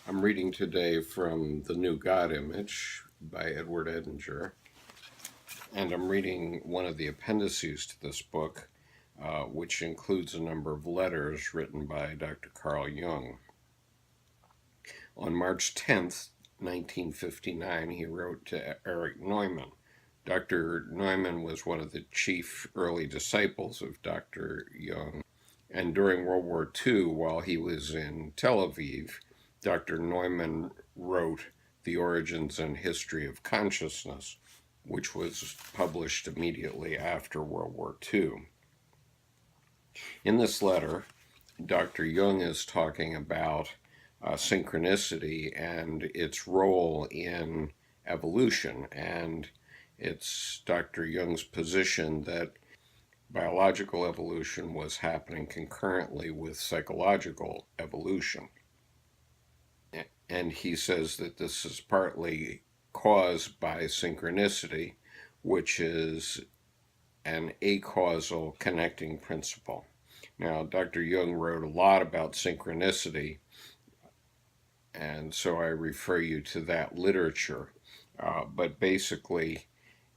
I'm reading today from The New God Image by Edward Edinger, and I'm reading one of the appendices to this book, which includes a number of letters written by Dr. Carl Jung. On March 10th, 1959, he wrote to Erich Neumann. Dr. Neumann was one of the chief early disciples of Dr. Jung, and during World War II, while he was in Tel Aviv, Dr. Neumann wrote The Origins and History of Consciousness, which was published immediately after World War II. In this letter, Dr. Jung is talking about synchronicity and its role in evolution, and it's Dr. Jung's position that biological evolution was happening concurrently with psychological evolution. And he says that this is partly caused by synchronicity, which is an acausal connecting principle. Now, Dr. Jung wrote a lot about synchronicity, and so I refer you to that literature. But basically,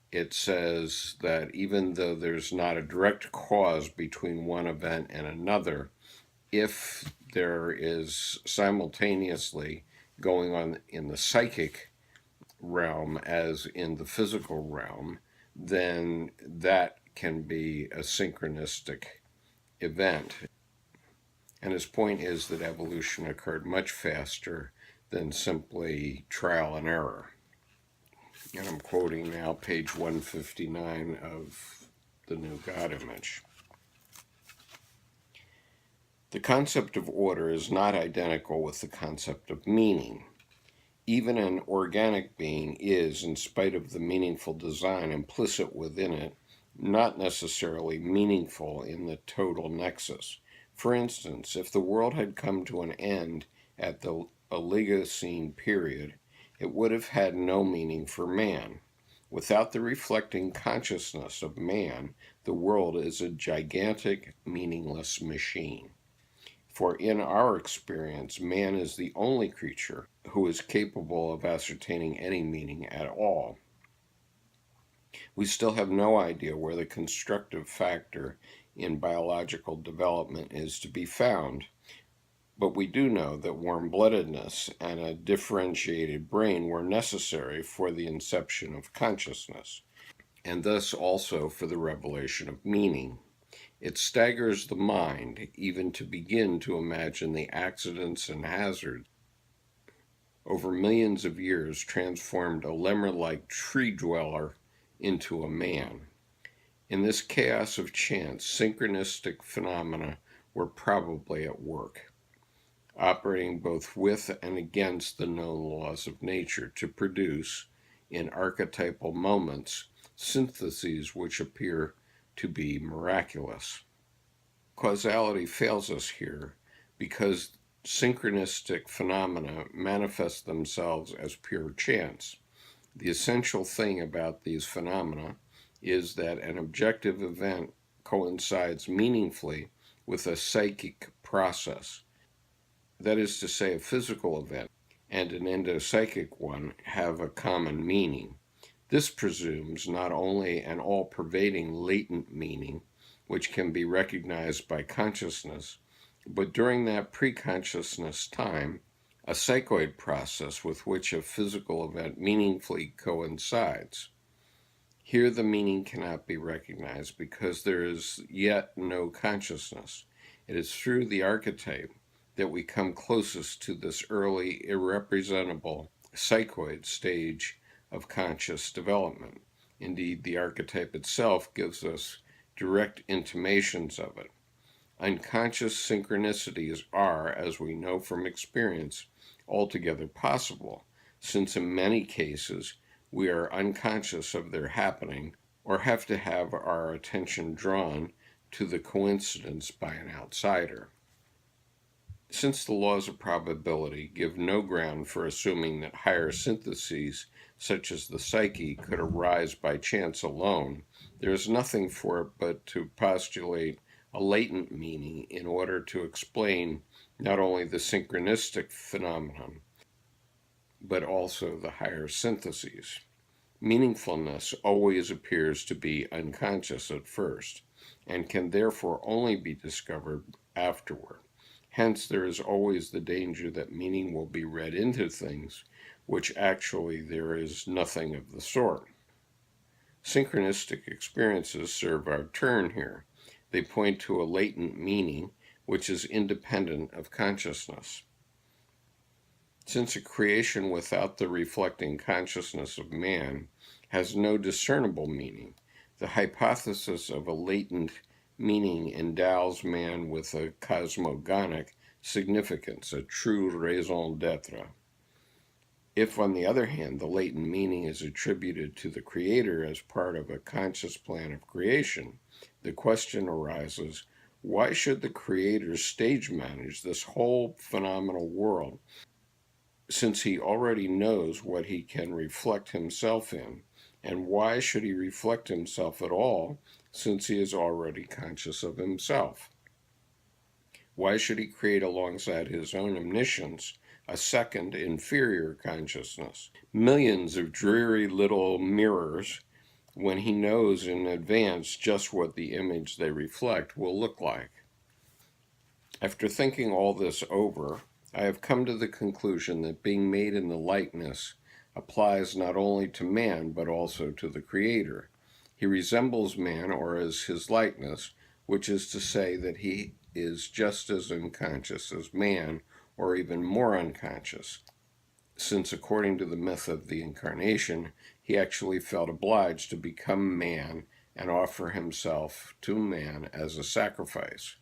it says that even though there's not a direct cause between one event and another, if there is simultaneously going on in the psychic realm as in the physical realm, then that can be a synchronistic event. And his point is that evolution occurred much faster than simply trial and error. And I'm quoting now page 159 of The New God Image. The concept of order is not identical with the concept of meaning. Even an organic being is, in spite of the meaningful design implicit within it, not necessarily meaningful in the total nexus. For instance, if the world had come to an end at the Oligocene period, it would have had no meaning for man. Without the reflecting consciousness of man, the world is a gigantic, meaningless machine. For in our experience, man is the only creature who is capable of ascertaining any meaning at all. We still have no idea where the constructive factor in biological development is to be found, but we do know that warm-bloodedness and a differentiated brain were necessary for the inception of consciousness, and thus also for the revelation of meaning. It staggers the mind even to begin to imagine the accidents and hazards over millions of years transformed a lemur-like tree dweller into a man. In this chaos of chance, synchronistic phenomena were probably at work, operating both with and against the known laws of nature to produce, in archetypal moments, syntheses which appear to be miraculous. Causality fails us here because synchronistic phenomena manifest themselves as pure chance. The essential thing about these phenomena is that an objective event coincides meaningfully with a psychic process. That is to say, a physical event and an endopsychic one have a common meaning. This presumes not only an all-pervading latent meaning, which can be recognized by consciousness, but during that pre-consciousness time, a psychoid process with which a physical event meaningfully coincides. Here the meaning cannot be recognized because there is yet no consciousness. It is through the archetype that we come closest to this early, irrepresentable psychoid stage of conscious development. Indeed, the archetype itself gives us direct intimations of it. Unconscious synchronicities are, as we know from experience, altogether possible, since in many cases we are unconscious of their happening or have to have our attention drawn to the coincidence by an outsider. Since the laws of probability give no ground for assuming that higher syntheses, such as the psyche, could arise by chance alone, there is nothing for it but to postulate a latent meaning in order to explain not only the synchronistic phenomenon, but also the higher syntheses. Meaningfulness always appears to be unconscious at first, and can therefore only be discovered afterward. Hence, there is always the danger that meaning will be read into things, which actually there is nothing of the sort. Synchronistic experiences serve our turn here. They point to a latent meaning which is independent of consciousness. Since a creation without the reflecting consciousness of man has no discernible meaning, the hypothesis of a latent meaning endows man with a cosmogonic significance, a true raison d'etre. If, on the other hand, the latent meaning is attributed to the Creator as part of a conscious plan of creation, the question arises, why should the Creator stage manage this whole phenomenal world, since he already knows what he can reflect himself in? And why should he reflect himself at all, since he is already conscious of himself? Why should he create alongside his own omniscience a second, inferior consciousness? Millions of dreary little mirrors, when he knows in advance just what the image they reflect will look like. After thinking all this over, I have come to the conclusion that being made in the likeness applies not only to man, but also to the Creator. He resembles man, or is his likeness, which is to say that he is just as unconscious as man, or even more unconscious, since according to the myth of the incarnation, he actually felt obliged to become man and offer himself to man as a sacrifice.